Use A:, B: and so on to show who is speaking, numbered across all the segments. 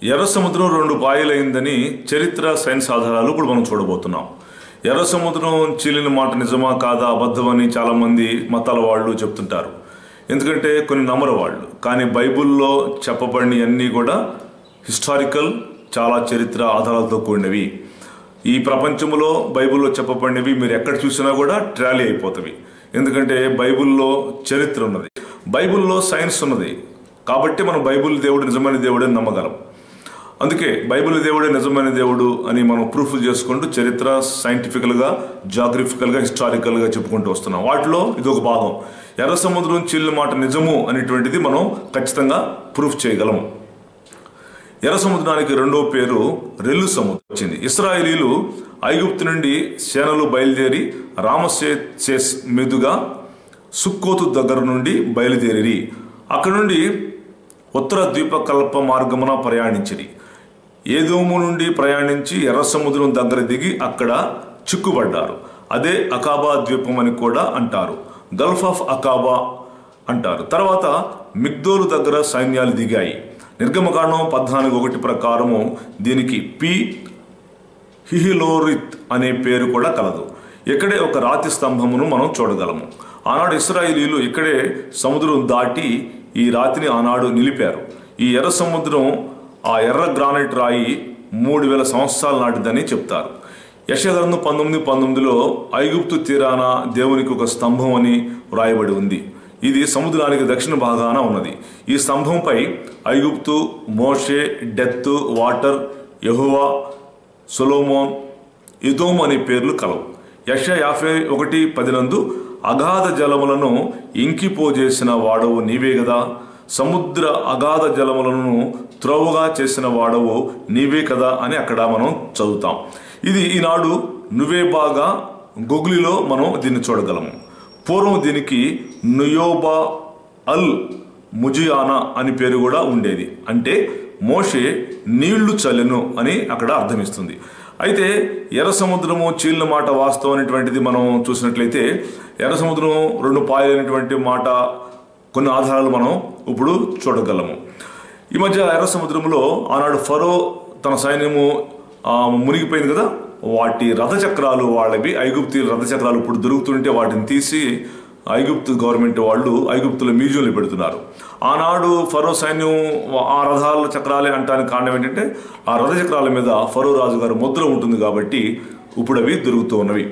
A: ఎర్ర సముద్రం 2 పాయలైందని చరిత్ర సైన్స్ ఆధారాలు ఇప్పుడు మనం చూడబోతున్నాం. ఎర్ర సముద్రం చీలిన మాట నిజమా కాదా అబద్ధమని చాలామంది మతాల వాళ్ళు చెప్తుంటారు. ఎందుకంటే కొన్ని నమ్మరు వాళ్ళు. కానీ బైబిల్లో చెప్పబడిన అన్నీ కూడా హిస్టారికల్, చాలా చరిత్ర ఆధారాలతో కూడినవి. ఈ ప్రపంచంలో బైబిల్లో చెప్పబడినవి మీరు ఎక్కడ చూసినా కూడా ట్రాలీ అయిపోతాయి. ఎందుకంటే బైబిల్లో చరిత్ర ఉన్నది, బైబిల్లో సైన్స్ ఉన్నది. కాబట్టి మనం బైబిల్ దేవుడు నిజమైన దేవుడు అని నమ్మగలం. అందుకే బైబిల్ దేవుడే నిజమైన దేవుడు అని మనం ప్రూఫ్లు చేసుకుంటూ చరిత్ర సైంటిఫికల్గా, జాగ్రఫికల్గా, హిస్టారికల్గా చెప్పుకుంటూ వస్తున్నాం. వాటిలో ఇది ఒక భాగం. ఎర్ర సముద్రం చీలిన మాట నిజము అనేటువంటిది మనం ఖచ్చితంగా ప్రూఫ్ చేయగలము. ఎర్ర సముద్రానికి రెండో పేరు రెల్లు సముద్రం వచ్చింది. ఇశ్రాయేలీలు ఐగుప్తు నుండి సేనలు బయలుదేరి రామసేస్ మీదుగా సుక్కోతు దగ్గర నుండి బయలుదేరి అక్కడ నుండి ఉత్తర ద్వీపకల్ప మార్గమున ప్రయాణించిరి. ఏదోము నుండి ప్రయాణించి ఎర్ర సముద్రం దగ్గర దిగి అక్కడ చిక్కుబడ్డారు. అదే అకాబా ద్వీపం అని కూడా అంటారు, గల్ఫ్ ఆఫ్ అకాబా అంటారు. తర్వాత మిగ్దోలు దగ్గర సైన్యాలు దిగాయి. నిర్గమకాండం 14:1 ప్రకారము దీనికి పి హిహిలోరిత్ అనే పేరు కూడా కలదు. ఇక్కడే ఒక రాతి స్తంభమును మనం చూడగలము. ఆనాడు ఇశ్రాయేలీలు ఇక్కడే సముద్రం దాటి ఈ రాతిని ఆనాడు నిలిపారు. ఈ ఎర్ర సముద్రం ఆ ఎర్ర గ్రానైట్ రాయి 3000 సంవత్సరాల నాటిదని చెప్తారు. యెషయా గ్రంథం 19:19లో ఐగుప్తు తీరాన దేవునికి ఒక స్తంభం అని వ్రాయబడి ఉంది. ఇది సముద్రానికి దక్షిణ భాగాన ఉన్నది. ఈ స్తంభంపై ఐగుప్తు, మోషే, డెత్, వాటర్, యెహోవా, సొలొమోన్, ఎదోము అనే పేర్లు కలవు. యెషయా 51:10 అగాధ జలములను ఇంకిపోజేసిన వాడవు నీవే కదా, సముద్ర అగాధ జలములను త్రోవగా చేసిన వాడవు నీవే కదా అని అక్కడ మనం చదువుతాం. ఇది ఈనాడు నువ్వే బాగా గూగుల్లో మనం దీన్ని చూడగలము. పూర్వం దీనికి నుయోబా అల్ ముజియానా అని పేరు కూడా ఉండేది. అంటే మోషే నీళ్లు చల్లెను అని అక్కడ అర్థమిస్తుంది. అయితే ఎర్ర సముద్రము చీలిన మాట వాస్తవం అనేటువంటిది మనం చూసినట్లయితే ఎర్ర సముద్రం 2 పాయలైనటువంటి మాట కొన్ని ఆధారాలు మనం ఇప్పుడు చూడగలము. ఈ మధ్య ఎర్ర సముద్రంలో ఆనాడు ఫరో తన సైన్యము మునిగిపోయింది కదా, వాటి రథచక్రాలు వాళ్ళవి ఐగుప్తు రథచక్రాలు ఇప్పుడు దొరుకుతుంటే వాటిని తీసి ఐగుప్తు గవర్నమెంట్ వాళ్ళు ఐగుప్తులో మ్యూజియంలో పెడుతున్నారు. ఆనాడు ఫరో సైన్యం ఆ రథాల చక్రాలే అంటానికి కారణం ఏంటంటే ఆ రథచక్రాల మీద ఫరో రాజు గారు ముద్ర ఉంటుంది కాబట్టి ఇప్పుడు అవి దొరుకుతూ ఉన్నవి.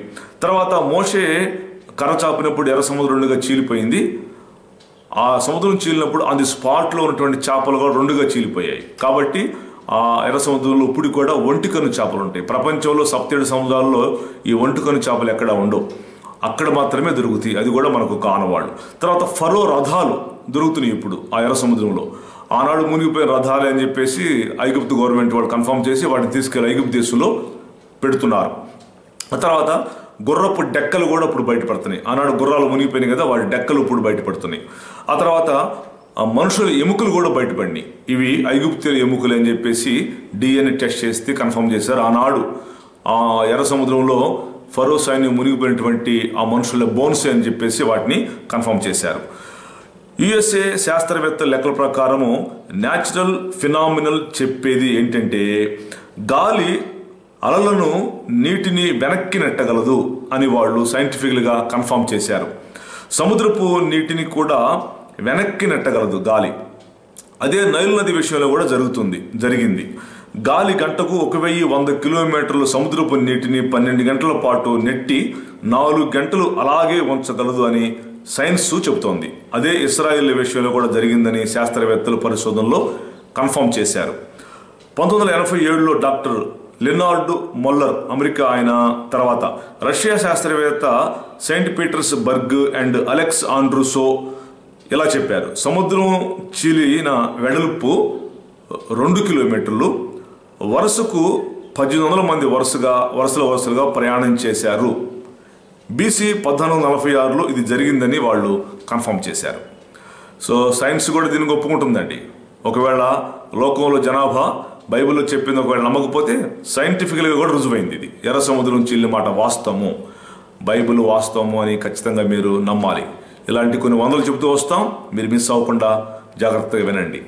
A: తర్వాత మోషే కర్ర చాపినప్పుడు ఎర్ర సముద్రం 2గా చీలిపోయింది. ఆ సముద్రం చీలినప్పుడు అది స్పాట్లో ఉన్నటువంటి చేపలు కూడా 2గా చీలిపోయాయి. కాబట్టి ఆ ఎర్ర సముద్రంలో ఇప్పుడు కూడా ఒంటికన్ను చేపలు ఉంటాయి. ప్రపంచంలో 7 సముద్రాల్లో ఈ ఒంటికన్ను చేపలు ఎక్కడ ఉండవు, అక్కడ మాత్రమే దొరుకుతాయి. అది కూడా మనకు కానవాళ్ళు. తర్వాత ఫరో రథాలు దొరుకుతున్నాయి ఇప్పుడు ఆ ఎర్ర సముద్రంలో. ఆనాడు మునిగిపోయిన రథాలే అని చెప్పేసి ఐగుప్తు గవర్నమెంట్ వాళ్ళు కన్ఫర్మ్ చేసి వాటిని తీసుకెళ్ళి ఐగుప్తు దేశంలో పెడుతున్నారు. తర్వాత గుర్రపు డెక్కలు కూడా ఇప్పుడు బయటపడుతున్నాయి. ఆనాడు గుర్రాలు మునిగిపోయినాయి కదా, వాటి డెక్కలు ఇప్పుడు బయటపడుతున్నాయి. ఆ తర్వాత మనుషుల ఎముకలు కూడా బయటపడినాయి. ఇవి ఐగుప్తుల ఎముకలు అని చెప్పేసి DNA టెస్ట్ చేస్తే కన్ఫర్మ్ చేశారు. ఆనాడు ఆ ఎర్ర సముద్రంలో ఫరో సైన్యం మునిగిపోయినటువంటి ఆ మనుషుల బోన్స్ అని చెప్పేసి వాటిని కన్ఫర్మ్ చేశారు. USA శాస్త్రవేత్తల లెక్కల ప్రకారము న్యాచురల్ ఫినామినల్ చెప్పేది ఏంటంటే గాలి అలలను నీటిని వెనక్కి నెట్టగలదు అని వాళ్ళు సైంటిఫికల్గా కన్ఫర్మ్ చేశారు. సముద్రపు నీటిని కూడా వెనక్కి నెట్టగలదు గాలి. అదే నైల్ నది విషయంలో కూడా జరిగింది. గాలి గంటకు 1100 కిలోమీటర్లు సముద్రపు నీటిని 12 గంటల పాటు నెట్టి 4 గంటలు అలాగే ఉంచగలదు అని సైన్స్ చెబుతోంది. అదే ఇశ్రాయేల్ విషయంలో కూడా జరిగిందని శాస్త్రవేత్తలు పరిశోధనలో కన్ఫర్మ్ చేశారు. 1987లో డాక్టర్ లెనార్డ్ మొల్లర్ అమెరికా ఆయన, తర్వాత రష్యా శాస్త్రవేత్త Saint Petersburg and Alex ఆండ్రూసో ఇలా చెప్పారు. సముద్రం చీలిన వెడల్పు 2 కిలోమీటర్లు, వరుసకు 1800 మంది వరుసలుగా ప్రయాణం చేశారు. BC 1446లో ఇది జరిగిందని వాళ్ళు కన్ఫర్మ్ చేశారు. సో సైన్స్ కూడా దీనికి ఒప్పుకుంటుందండి. ఒకవేళ లోకంలో జనాభా బైబిల్లో చెప్పింది ఒకవేళ నమ్మకపోతే సైంటిఫికల్గా కూడా రుజువైంది. ఇది ఎర్ర సముద్రం చీలిన మాట వాస్తవము, బైబిల్ వాస్తవము అని ఖచ్చితంగా మీరు నమ్మాలి. ఇలాంటి కొన్ని వందలు చెబుతూ వస్తాం, మీరు మిస్ అవ్వకుండా జాగ్రత్తగా వినండి.